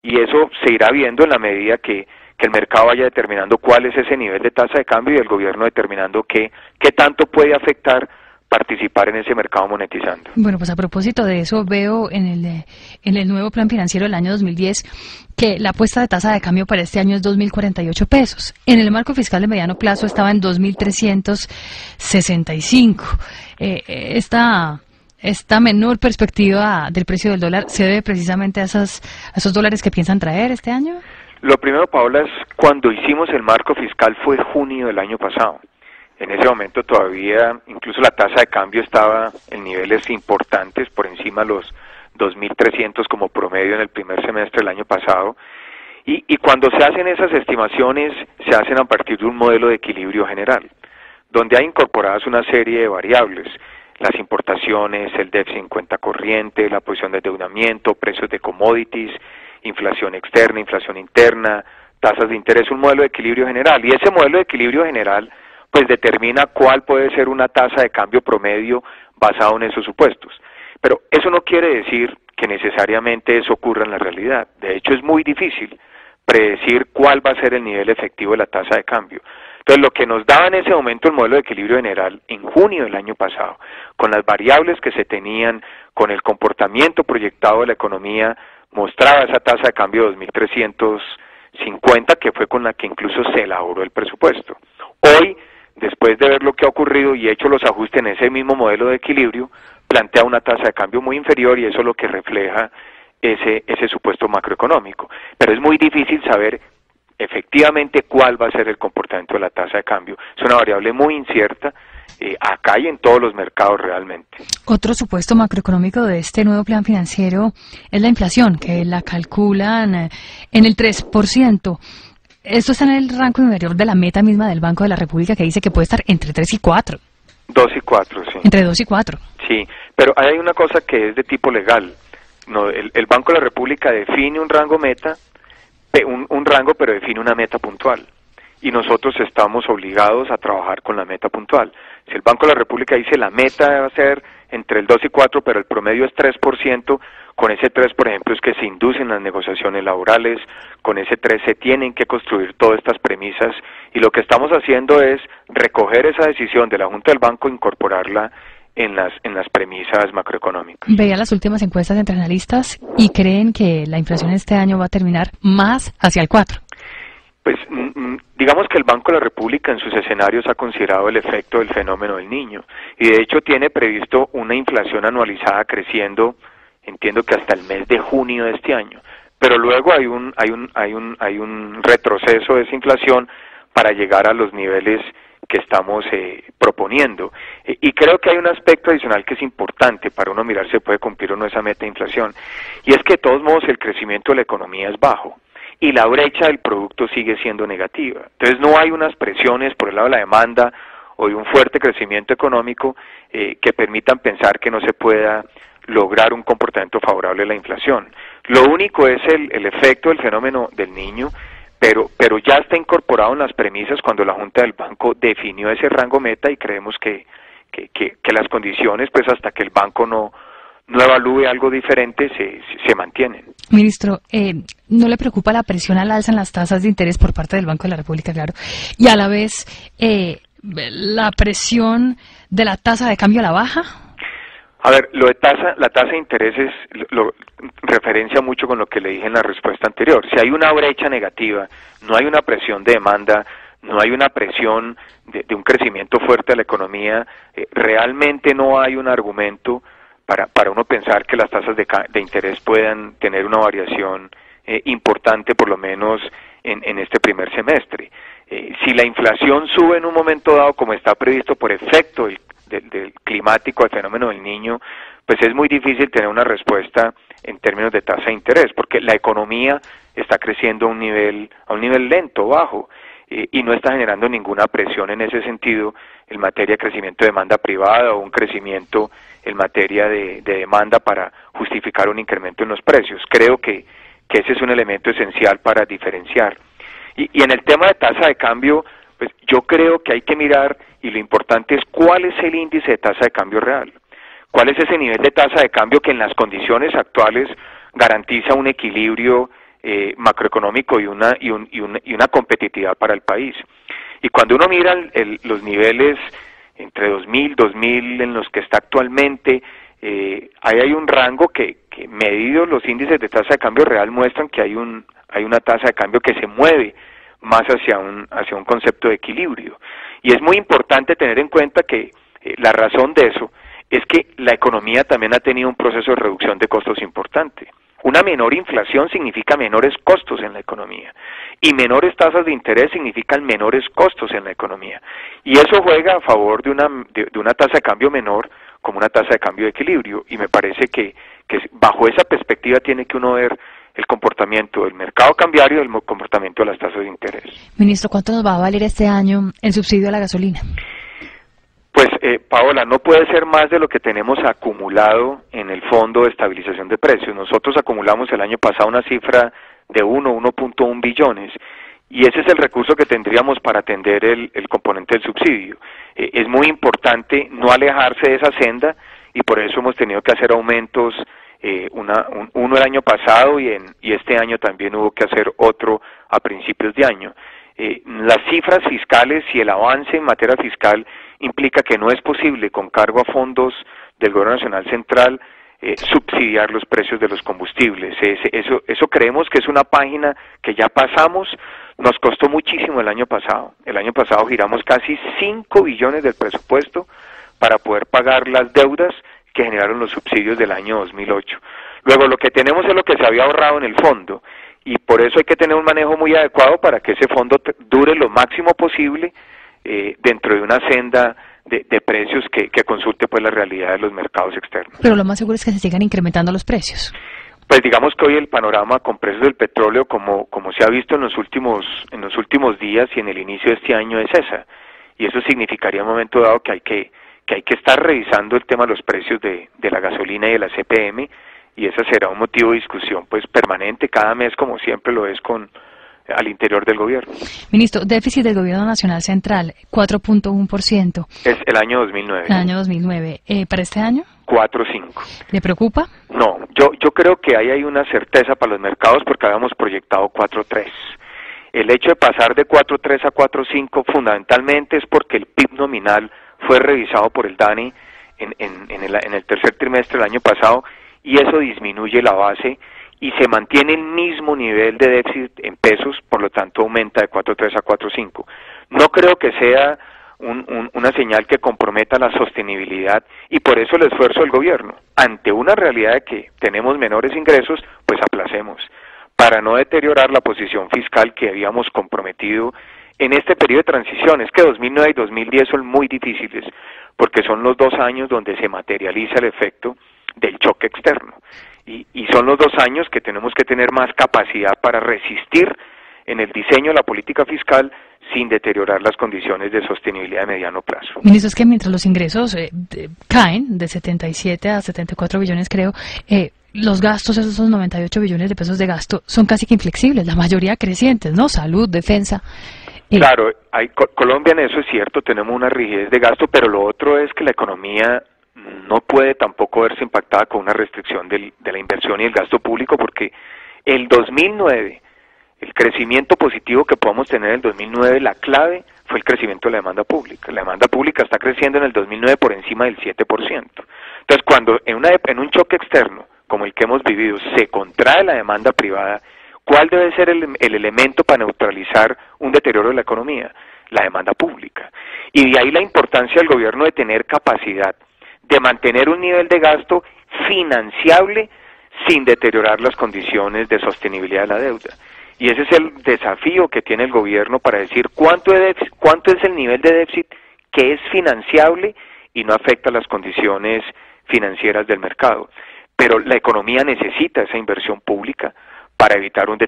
y eso se irá viendo en la medida que el mercado vaya determinando cuál es ese nivel de tasa de cambio y el gobierno determinando qué tanto puede afectar participar en ese mercado monetizando. Bueno, pues a propósito de eso, veo en el nuevo plan financiero del año 2010 que la apuesta de tasa de cambio para este año es 2.048 pesos. En el marco fiscal de mediano plazo estaba en 2.365. Esta menor perspectiva del precio del dólar se debe precisamente a esos dólares que piensan traer este año. Lo primero, Paola, es cuando hicimos el marco fiscal fue junio del año pasado. En ese momento todavía, incluso la tasa de cambio estaba en niveles importantes, por encima de los 2.300 como promedio en el primer semestre del año pasado. Y cuando se hacen esas estimaciones, se hacen a partir de un modelo de equilibrio general, donde hay incorporadas una serie de variables: las importaciones, el déficit en cuenta corriente, la posición de endeudamiento, precios de commodities, inflación externa, inflación interna, tasas de interés, un modelo de equilibrio general. Y ese modelo de equilibrio general pues determina cuál puede ser una tasa de cambio promedio basado en esos supuestos. Pero eso no quiere decir que necesariamente eso ocurra en la realidad. De hecho, es muy difícil predecir cuál va a ser el nivel efectivo de la tasa de cambio. Entonces, lo que nos daba en ese momento el modelo de equilibrio general en junio del año pasado, con las variables que se tenían, con el comportamiento proyectado de la economía, mostraba esa tasa de cambio de 2.350, que fue con la que incluso se elaboró el presupuesto. Hoy, después de ver lo que ha ocurrido y hecho los ajustes en ese mismo modelo de equilibrio, plantea una tasa de cambio muy inferior, y eso es lo que refleja ese supuesto macroeconómico. Pero es muy difícil saber efectivamente cuál va a ser el comportamiento de la tasa de cambio. Es una variable muy incierta, acá y en todos los mercados realmente. Otro supuesto macroeconómico de este nuevo plan financiero es la inflación, que la calculan en el 3%. Esto está en el rango inferior de la meta misma del Banco de la República, que dice que puede estar entre 3 y 4. 2 y 4, sí. Entre 2 y 4. Sí, pero hay una cosa que es de tipo legal. No, el Banco de la República define un rango meta, un rango, pero define una meta puntual. Y nosotros estamos obligados a trabajar con la meta puntual. Si el Banco de la República dice la meta debe ser entre el 2 y 4, pero el promedio es 3%, con ese 3, por ejemplo, es que se inducen las negociaciones laborales, con ese 3 se tienen que construir todas estas premisas, y lo que estamos haciendo es recoger esa decisión de la Junta del Banco e incorporarla en las premisas macroeconómicas. Veía las últimas encuestas entre analistas y creen que la inflación este año va a terminar más hacia el 4. Pues digamos que el Banco de la República en sus escenarios ha considerado el efecto del fenómeno del Niño, y de hecho tiene previsto una inflación anualizada creciendo, entiendo que hasta el mes de junio de este año, pero luego hay un retroceso de esa inflación para llegar a los niveles que estamos proponiendo. Y creo que hay un aspecto adicional que es importante para uno mirar si puede cumplir o no esa meta de inflación, y es que de todos modos el crecimiento de la economía es bajo y la brecha del producto sigue siendo negativa. Entonces no hay unas presiones por el lado de la demanda o de un fuerte crecimiento económico que permitan pensar que no se pueda lograr un comportamiento favorable a la inflación. Lo único es el efecto del fenómeno del Niño, pero ya está incorporado en las premisas cuando la Junta del Banco definió ese rango meta, y creemos que las condiciones, pues hasta que el banco no evalúe algo diferente, se mantienen. Ministro, ¿no le preocupa la presión al alza en las tasas de interés por parte del Banco de la República, claro, y a la vez la presión de la tasa de cambio a la baja? A ver, la tasa de intereses lo referencia mucho con lo que le dije en la respuesta anterior. Si hay una brecha negativa, no hay una presión de demanda, no hay una presión de un crecimiento fuerte de la economía, realmente no hay un argumento para uno pensar que las tasas de interés puedan tener una variación importante, por lo menos en este primer semestre. Si la inflación sube en un momento dado, como está previsto por efecto del climático al fenómeno del Niño, pues es muy difícil tener una respuesta en términos de tasa de interés, porque la economía está creciendo a un nivel lento, bajo, y no está generando ninguna presión en ese sentido en materia de crecimiento de demanda privada o un crecimiento en materia de demanda para justificar un incremento en los precios. Creo que ese es un elemento esencial para diferenciar. Y en el tema de tasa de cambio, pues yo creo que hay que mirar, y lo importante es cuál es el índice de tasa de cambio real, cuál es ese nivel de tasa de cambio que en las condiciones actuales garantiza un equilibrio macroeconómico y una competitividad para el país. Y cuando uno mira los niveles entre 2000 en los que está actualmente, ahí hay un rango que medido los índices de tasa de cambio real muestran que hay una tasa de cambio que se mueve más hacia un concepto de equilibrio. Y es muy importante tener en cuenta que la razón de eso es que la economía también ha tenido un proceso de reducción de costos importante. Una menor inflación significa menores costos en la economía y menores tasas de interés significan menores costos en la economía. Y eso juega a favor de una tasa de cambio menor como una tasa de cambio de equilibrio. Y me parece que bajo esa perspectiva tiene que uno ver el comportamiento del mercado cambiario y el comportamiento de las tasas de interés. Ministro, ¿cuánto nos va a valer este año el subsidio a la gasolina? Pues, Paola, no puede ser más de lo que tenemos acumulado en el Fondo de Estabilización de Precios. Nosotros acumulamos el año pasado una cifra de 1.1 billones, y ese es el recurso que tendríamos para atender el componente del subsidio. Es muy importante no alejarse de esa senda, y por eso hemos tenido que hacer aumentos, uno el año pasado, y este año también hubo que hacer otro a principios de año. Las cifras fiscales y el avance en materia fiscal implica que no es posible, con cargo a fondos del Gobierno Nacional Central, subsidiar los precios de los combustibles. Eso creemos que es una página que ya pasamos. Nos costó muchísimo el año pasado. El año pasado giramos casi 5 billones del presupuesto para poder pagar las deudas que generaron los subsidios del año 2008. Luego, lo que tenemos es lo que se había ahorrado en el fondo, y por eso hay que tener un manejo muy adecuado para que ese fondo dure lo máximo posible dentro de una senda de precios que consulte pues la realidad de los mercados externos. Pero lo más seguro es que se sigan incrementando los precios. Pues digamos que hoy el panorama con precios del petróleo, como se ha visto en los últimos días y en el inicio de este año, es esa. Y eso significaría en un momento dado que hay que estar revisando el tema de los precios de la gasolina y de la CPM, y ese será un motivo de discusión pues permanente cada mes, como siempre lo es al interior del gobierno. Ministro, déficit del Gobierno Nacional Central, 4.1%. Es el año 2009. El año 2009. ¿Para este año? 4.5. ¿Le preocupa? No, yo creo que ahí hay una certeza para los mercados porque habíamos proyectado 4.3. El hecho de pasar de 4.3 a 4.5 fundamentalmente es porque el PIB nominal fue revisado por el DANE en el tercer trimestre del año pasado, y eso disminuye la base y se mantiene el mismo nivel de déficit en pesos, por lo tanto aumenta de 4.3 a 4.5. No creo que sea una señal que comprometa la sostenibilidad, y por eso el esfuerzo del gobierno, ante una realidad de que tenemos menores ingresos, pues aplacemos, para no deteriorar la posición fiscal que habíamos comprometido en este periodo de transición. Es que 2009 y 2010 son muy difíciles, porque son los 2 años donde se materializa el efecto del choque externo, y son los 2 años que tenemos que tener más capacidad para resistir en el diseño de la política fiscal sin deteriorar las condiciones de sostenibilidad de mediano plazo. Ministro, es que mientras los ingresos caen de 77 a 74 billones, creo, los gastos, esos 98 billones de pesos de gasto, son casi que inflexibles, la mayoría crecientes, ¿no? Salud, defensa. Claro, Colombia en eso es cierto, tenemos una rigidez de gasto, pero lo otro es que la economía no puede tampoco verse impactada con una restricción de la inversión y el gasto público, porque el 2009, el crecimiento positivo que podamos tener en el 2009, la clave fue el crecimiento de la demanda pública. La demanda pública está creciendo en el 2009 por encima del 7%. Entonces, cuando en un choque externo como el que hemos vivido se contrae la demanda privada, ¿cuál debe ser el elemento para neutralizar un deterioro de la economía? La demanda pública. Y de ahí la importancia del gobierno de tener capacidad de mantener un nivel de gasto financiable sin deteriorar las condiciones de sostenibilidad de la deuda. Y ese es el desafío que tiene el gobierno para decir cuánto es el nivel de déficit que es financiable y no afecta las condiciones financieras del mercado. Pero la economía necesita esa inversión pública para evitar un